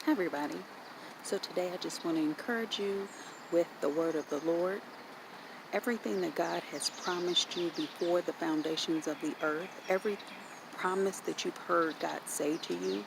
Hi, everybody. So, today I just want to encourage you with the word of the Lord. Everything that God has promised you before the foundations of the earth, every promise that you've heard God say to you,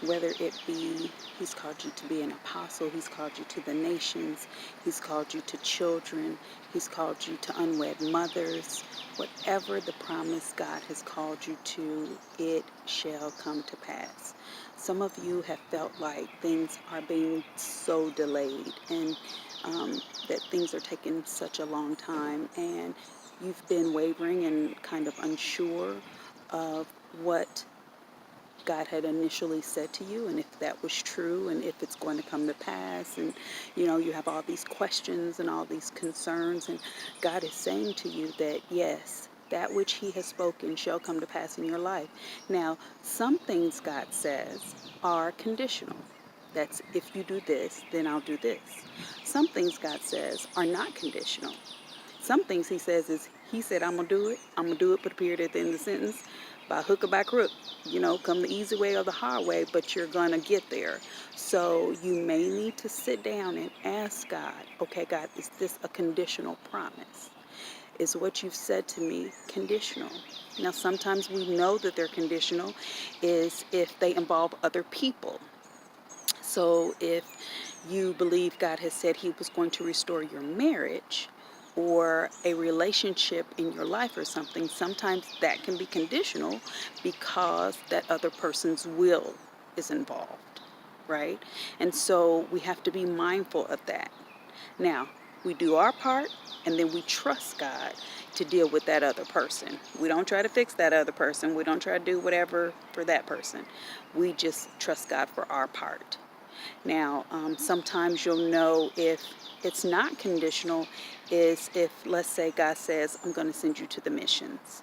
whether it be He's called you to be an apostle, He's called you to the nations, He's called you to children, He's called you to unwed mothers, whatever the promise God has called you to, it shall come to pass. Some of you have felt like things are being so delayed and that things are taking such a long time, and you've been wavering and kind of unsure of what God had initially said to you, and if that was true, and if it's going to come to pass. And you have all these questions and all these concerns, and God is saying to you that yes, that which He has spoken shall come to pass in your life. Now, some things God says are conditional. That's, if you do this, then I'll do this. Some things God says are not conditional. Some things He says is, He said, I'm going to do it. I'm going to do it, put a period at the end of the sentence, by hook or by crook. Come the easy way or the hard way, but you're going to get there. So you may need to sit down and ask God, okay, God, is this a conditional promise? Is what you've said to me conditional? Now, sometimes we know that they're conditional is if they involve other people. So if you believe God has said He was going to restore your marriage or a relationship in your life or something, sometimes that can be conditional because that other person's will is involved, right? And so we have to be mindful of that. Now, we do our part, and then we trust God to deal with that other person. We don't try to fix that other person. We don't try to do whatever for that person. We just trust God for our part. Now, sometimes you'll know if it's not conditional is if, let's say, God says, I'm going to send you to the missions.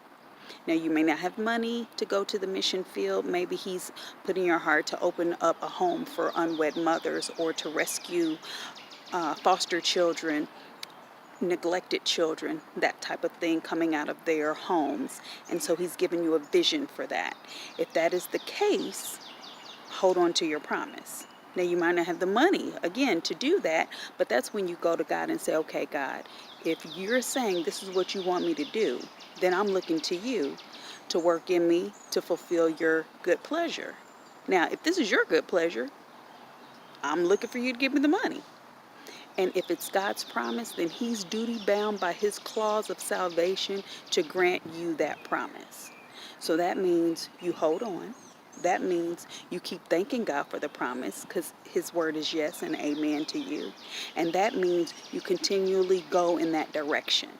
Now, you may not have money to go to the mission field. Maybe He's put in your heart to open up a home for unwed mothers or to rescue foster children, neglected children, that type of thing coming out of their homes. And so He's given you a vision for that. If that is the case, hold on to your promise. Now, you might not have the money, again, to do that, but that's when you go to God and say, okay, God, if you're saying this is what you want me to do, then I'm looking to you to work in me to fulfill your good pleasure. Now, if this is your good pleasure, I'm looking for you to give me the money. And if it's God's promise, then He's duty bound by His clause of salvation to grant you that promise. So that means you hold on. That means you keep thanking God for the promise because His word is yes and amen to you. And that means you continually go in that direction.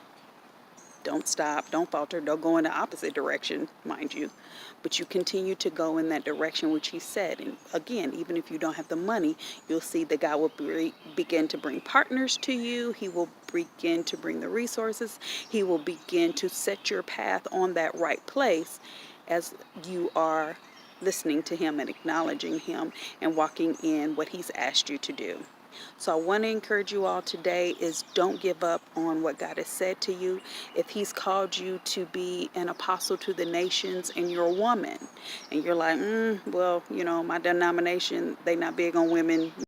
Don't stop, don't falter, don't go in the opposite direction, mind you. But you continue to go in that direction which He said. And again, even if you don't have the money, you'll see that God will begin to bring partners to you. He will begin to bring the resources. He will begin to set your path on that right place as you are listening to Him and acknowledging Him and walking in what He's asked you to do. So I want to encourage you all today is don't give up on what God has said to you. If He's called you to be an apostle to the nations and you're a woman and you're like, well, my denomination, they not big on women